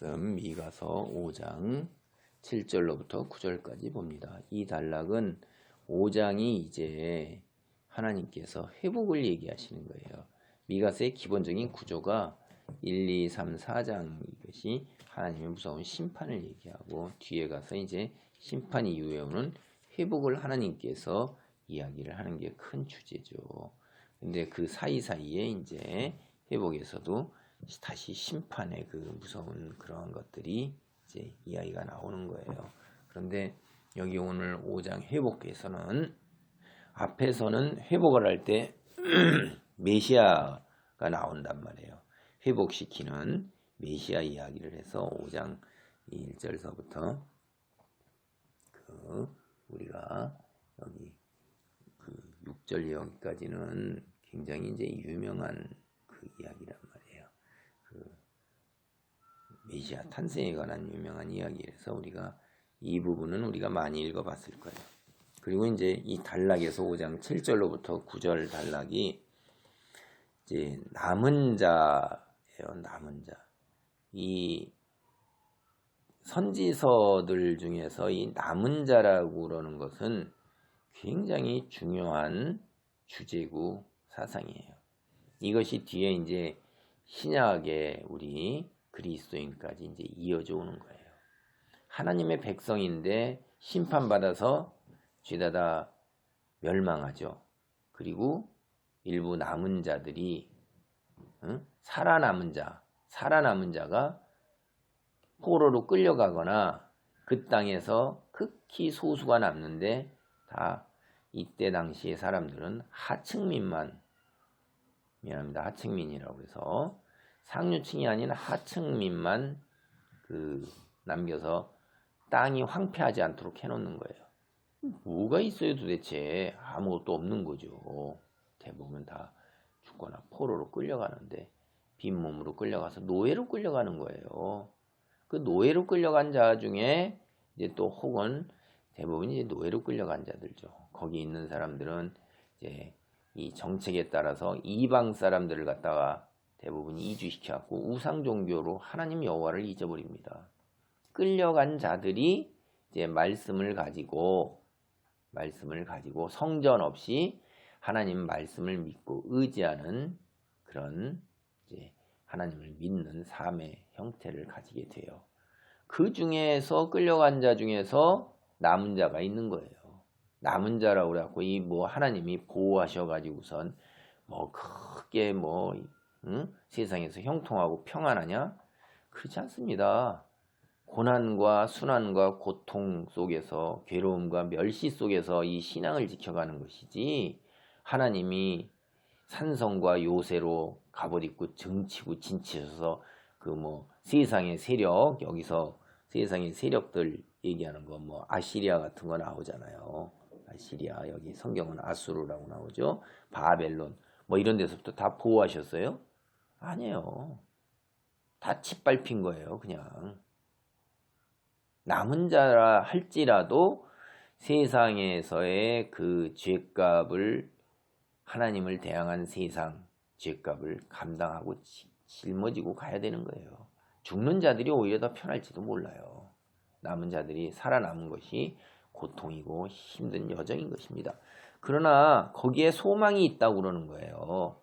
말씀 미가서 5장 7절로부터 9절까지 봅니다. 이 단락은 5장이 이제 하나님께서 회복을 얘기하시는 거예요. 미가서의 기본적인 구조가 1, 2, 3, 4장 이것이 하나님의 무서운 심판을 얘기하고 뒤에 가서 이제 심판 이후에 오는 회복을 하나님께서 이야기를 하는 게 큰 주제죠. 근데 그 사이사이에 이제 회복에서도 다시 심판의 그 무서운 그러한 것들이 이제 이야기가 나오는 거예요. 그런데 여기 오늘 5장 회복에서는 앞에서는 회복을 할 때 메시아가 나온단 말이에요. 회복시키는 메시아 이야기를 해서 5장 1절서부터 우리가 여기 6절 여기까지는 굉장히 이제 유명한 그 이야기란 말이에요. 메시아 탄생에 관한 유명한 이야기라서 우리가 이 부분은 우리가 많이 읽어봤을 거예요. 그리고 이제 이 단락에서 5장 7절로부터 9절 단락이 이제 남은 자예요. 남은 자. 이 선지서들 중에서 이 남은 자라고 그러는 것은 굉장히 중요한 주제고 사상이에요. 이것이 뒤에 이제 신약의 우리 그리스도인까지 이제 이어져 오는 거예요. 하나님의 백성인데 심판받아서 죄다 다 멸망하죠. 그리고 일부 남은 자들이 살아남은 자가 포로로 끌려가거나 그 땅에서 극히 소수가 남는데 다 이때 당시의 사람들은 하층민이라고 해서 상류층이 아닌 하층민만 남겨서 땅이 황폐하지 않도록 해놓는 거예요. 뭐가 있어요 도대체? 아무것도 없는 거죠. 대부분 다 죽거나 포로로 끌려가는데 빈몸으로 끌려가서 노예로 끌려가는 거예요. 그 노예로 끌려간 자 중에 이제 또 혹은 대부분 이제 노예로 끌려간 자들죠. 거기 있는 사람들은 이제 이 정책에 따라서 이방 사람들을 갖다가 대부분 이주시켜갖고 우상 종교로 하나님 여호와를 잊어버립니다. 끌려간 자들이 이제 말씀을 가지고 성전 없이 하나님 말씀을 믿고 의지하는 그런 이제 하나님을 믿는 삶의 형태를 가지게 돼요. 그 중에서 끌려간 자 중에서 남은 자가 있는 거예요. 남은 자라고 그래갖고 이 하나님이 보호하셔가지고선 크게 세상에서 형통하고 평안하냐? 그렇지 않습니다. 고난과 순환과 고통 속에서 괴로움과 멸시 속에서 이 신앙을 지켜가는 것이지 하나님이 산성과 요새로 갑옷 입고 등치고 진치셔서 세상의 세력 여기서 세상의 세력들 얘기하는 거 아시리아 같은 거 나오잖아요. 아시리아 여기 성경은 아수르라고 나오죠. 바벨론 이런 데서부터 다 보호하셨어요? 아니에요. 다 짓밟힌 거예요. 그냥 남은 자라 할지라도 세상에서의 그 죄값을 하나님을 대항한 세상 죄값을 감당하고 짊어지고 가야 되는 거예요. 죽는 자들이 오히려 더 편할지도 몰라요. 남은 자들이 살아남은 것이 고통이고 힘든 여정인 것입니다. 그러나 거기에 소망이 있다고 그러는 거예요.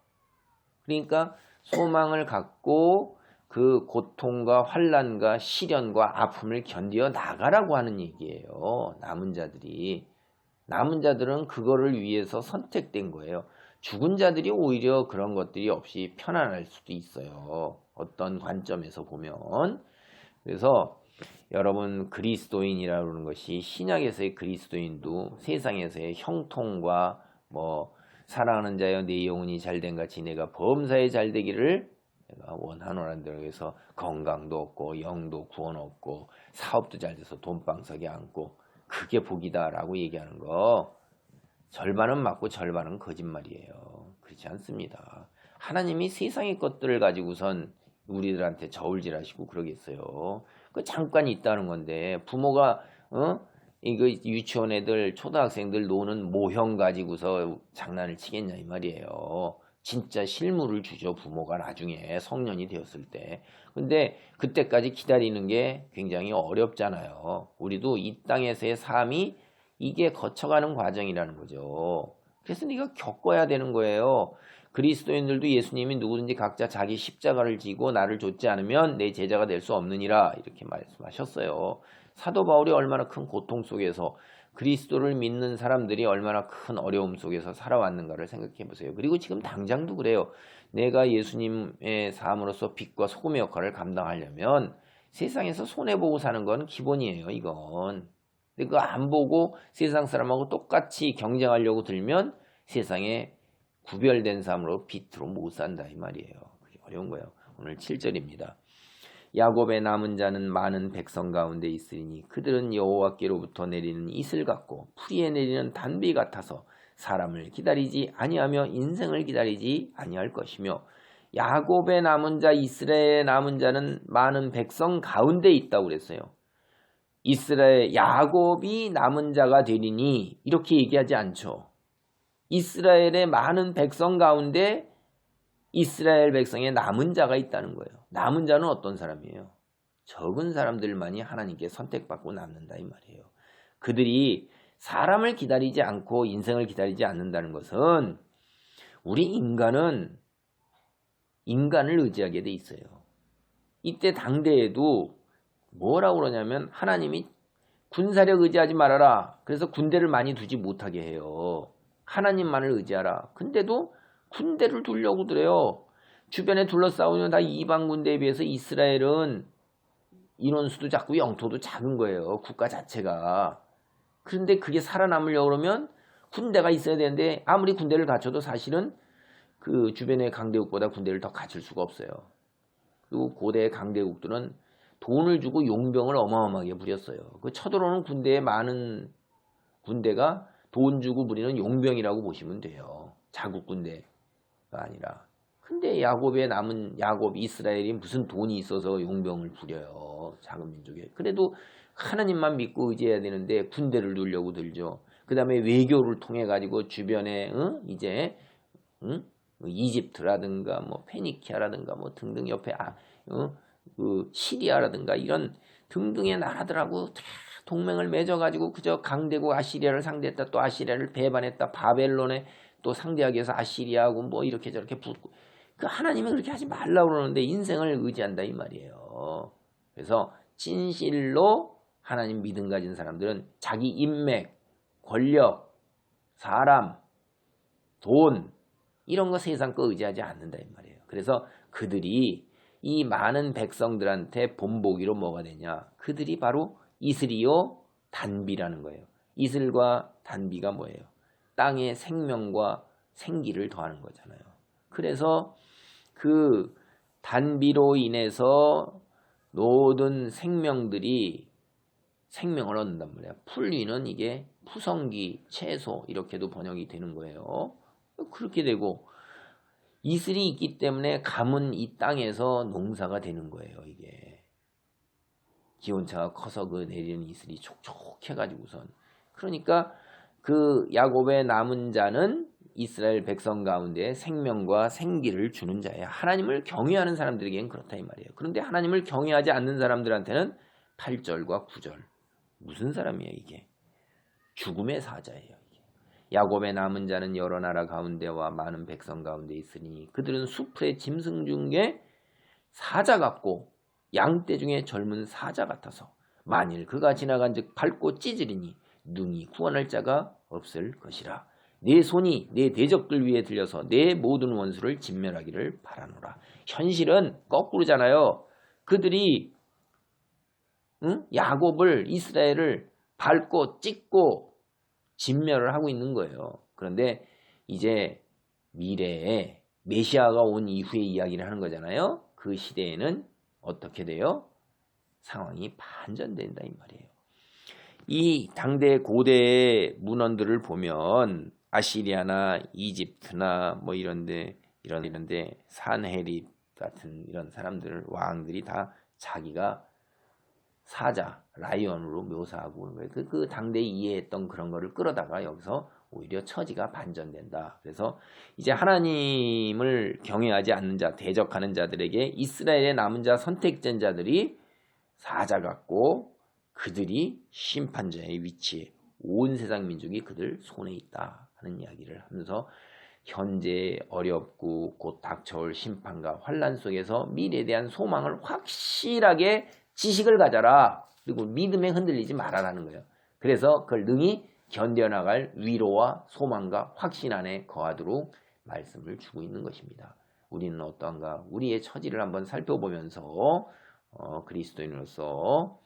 그러니까 소망을 갖고 그 고통과 환난과 시련과 아픔을 견디어 나가라고 하는 얘기예요. 남은 자들은 그거를 위해서 선택된 거예요. 죽은 자들이 오히려 그런 것들이 없이 편안할 수도 있어요. 어떤 관점에서 보면. 그래서 여러분 그리스도인이라고 하는 것이 신약에서의 그리스도인도 세상에서의 형통과 사랑하는 자여 내 영혼이 잘된 같이 내가 범사에 잘되기를 내가 원하노란다고 해서 건강도 없고 영도 구원 없고 사업도 잘 돼서 돈방석에 앉고 그게 복이다라고 얘기하는 거 절반은 맞고 절반은 거짓말이에요. 그렇지 않습니다. 하나님이 세상의 것들을 가지고선 우리들한테 저울질하시고 그러겠어요. 그 잠깐 있다는 건데 부모가 이거 유치원 애들 초등학생들 노는 모형 가지고서 장난을 치겠냐 이 말이에요. 진짜 실물을 주죠. 부모가 나중에 성년이 되었을 때. 근데 그때까지 기다리는 게 굉장히 어렵잖아요. 우리도 이 땅에서의 삶이 이게 거쳐가는 과정이라는 거죠. 그래서 네가 겪어야 되는 거예요. 그리스도인들도 예수님이 누구든지 각자 자기 십자가를 지고 나를 좇지 않으면 내 제자가 될 수 없느니라 이렇게 말씀하셨어요. 사도 바울이 얼마나 큰 고통 속에서 그리스도를 믿는 사람들이 얼마나 큰 어려움 속에서 살아왔는가를 생각해 보세요. 그리고 지금 당장도 그래요. 내가 예수님의 삶으로서 빛과 소금의 역할을 감당하려면 세상에서 손해보고 사는 건 기본이에요. 이건. 근데 그거 안 보고 세상 사람하고 똑같이 경쟁하려고 들면 세상에 구별된 삶으로 빛으로 못 산다 이 말이에요. 그게 어려운 거예요. 오늘 7절입니다. 야곱의 남은 자는 많은 백성 가운데 있으리니 그들은 여호와께로부터 내리는 이슬 같고 풀이에 내리는 단비 같아서 사람을 기다리지 아니하며 인생을 기다리지 아니할 것이며 야곱의 남은 자 이스라엘의 남은 자는 많은 백성 가운데 있다고 그랬어요. 이스라엘 야곱이 남은 자가 되리니 이렇게 얘기하지 않죠. 이스라엘의 많은 백성 가운데 이스라엘 백성의 남은 자가 있다는 거예요. 남은 자는 어떤 사람이에요? 적은 사람들만이 하나님께 선택받고 남는다 이 말이에요. 그들이 사람을 기다리지 않고 인생을 기다리지 않는다는 것은 우리 인간은 인간을 의지하게 돼 있어요. 이때 당대에도 뭐라고 그러냐면 하나님이 군사력 의지하지 말아라. 그래서 군대를 많이 두지 못하게 해요. 하나님만을 의지하라. 근데도 군대를 두려고 그래요. 주변에 둘러싸우면 다 이방 군대에 비해서 이스라엘은 인원수도 작고 영토도 작은 거예요. 국가 자체가. 그런데 그게 살아남으려고 그러면 군대가 있어야 되는데 아무리 군대를 갖춰도 사실은 그 주변의 강대국보다 군대를 더 갖출 수가 없어요. 그리고 고대 강대국들은 돈을 주고 용병을 어마어마하게 부렸어요. 그 쳐들어오는 군대에 많은 군대가 돈 주고 부리는 용병이라고 보시면 돼요. 자국 군대가 아니라. 근데 야곱의 남은 야곱 이스라엘이 무슨 돈이 있어서 용병을 부려요. 작은 민족에. 그래도 하나님만 믿고 의지해야 되는데 군대를 두려고 들죠. 그 다음에 외교를 통해 가지고 주변에 이제 이집트라든가 뭐 페니키아라든가 뭐 등등 옆에 그 시리아라든가 이런 등등의 나라들하고 동맹을 맺어가지고 그저 강대국 아시리아를 상대했다. 또 아시리아를 배반했다. 바벨론에 또 상대하기 위해서 아시리아하고 뭐 이렇게 저렇게 붙고. 그 하나님은 그렇게 하지 말라고 그러는데 인생을 의지한다 이 말이에요. 그래서 진실로 하나님 믿음 가진 사람들은 자기 인맥, 권력, 사람, 돈 이런 거 세상 거 의지하지 않는다 이 말이에요. 그래서 그들이 이 많은 백성들한테 본보기로 뭐가 되냐? 그들이 바로 이슬이요 단비라는 거예요. 이슬과 단비가 뭐예요? 땅의 생명과 생기를 더하는 거잖아요. 그래서 그 단비로 인해서 모든 생명들이 생명을 얻는단 말이에요. 풀리는 이게 푸성기, 채소 이렇게도 번역이 되는 거예요. 그렇게 되고 이슬이 있기 때문에 가문 이 땅에서 농사가 되는 거예요. 이게 기온차가 커서 그 내리는 이슬이 촉촉해가지고선 그러니까 그 야곱의 남은 자는 이스라엘 백성 가운데 생명과 생기를 주는 자예요. 하나님을 경외하는 사람들에게는 그렇다 이 말이에요. 그런데 하나님을 경외하지 않는 사람들한테는 8절과 9절 무슨 사람이에요 이게? 죽음의 사자예요. 야곱의 남은 자는 여러 나라 가운데와 많은 백성 가운데 있으니 그들은 수풀의 짐승 중에 사자 같고 양떼 중에 젊은 사자 같아서 만일 그가 지나간즉 밟고 찢으리니 능히 구원할 자가 없을 것이라. 내 손이 내 대적들 위에 들려서 내 모든 원수를 진멸하기를 바라노라. 현실은 거꾸로잖아요. 그들이 야곱을 이스라엘을 밟고 찢고 진멸을 하고 있는 거예요. 그런데 이제 미래에 메시아가 온 이후의 이야기를 하는 거잖아요. 그 시대에는 어떻게 돼요? 상황이 반전된다 이 말이에요. 이 당대 고대의 문헌들을 보면 아시리아나 이집트나 뭐 이런데 산헤립 같은 이런 사람들 왕들이 다 자기가 사자, 라이언으로 묘사하고 그 당대에 이해했던 그런 거를 끌어다가 여기서 오히려 처지가 반전된다. 그래서 이제 하나님을 경외하지 않는 자, 대적하는 자들에게 이스라엘의 남은 자 선택된 자들이 사자 같고 그들이 심판자의 위치에 온 세상 민족이 그들 손에 있다 하는 이야기를 하면서 현재 어렵고 곧 닥쳐올 심판과 환난 속에서 미래에 대한 소망을 확실하게 지식을 가져라. 그리고 믿음에 흔들리지 말아라는 거예요. 그래서 그걸 능히 견뎌나갈 위로와 소망과 확신 안에 거하도록 말씀을 주고 있는 것입니다. 우리는 어떠한가? 우리의 처지를 한번 살펴보면서 그리스도인으로서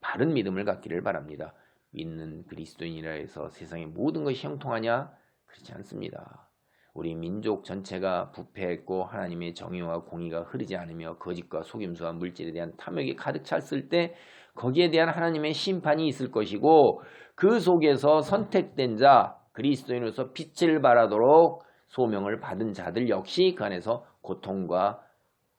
바른 믿음을 갖기를 바랍니다. 믿는 그리스도인이라 해서 세상의 모든 것이 형통하냐? 그렇지 않습니다. 우리 민족 전체가 부패했고 하나님의 정의와 공의가 흐르지 않으며 거짓과 속임수와 물질에 대한 탐욕이 가득 찼을 때 거기에 대한 하나님의 심판이 있을 것이고 그 속에서 선택된 자 그리스도인으로서 빛을 발하도록 소명을 받은 자들 역시 그 안에서 고통과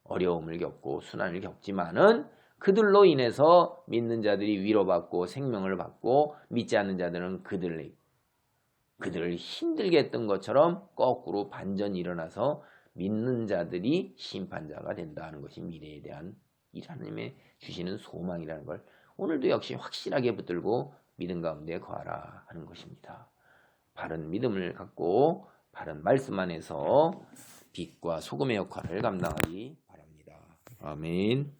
어려움을 겪고 순환을 겪지만은 그들로 인해서 믿는 자들이 위로받고 생명을 받고 믿지 않는 자들은 그들을 힘들게 했던 것처럼 거꾸로 반전이 일어나서 믿는 자들이 심판자가 된다는 것이 미래에 대한 이 하나님의 주시는 소망이라는 걸 오늘도 역시 확실하게 붙들고 믿음 가운데 거하라 하는 것입니다. 바른 믿음을 갖고 바른 말씀 안에서 빛과 소금의 역할을 감당하기 바랍니다. 아멘.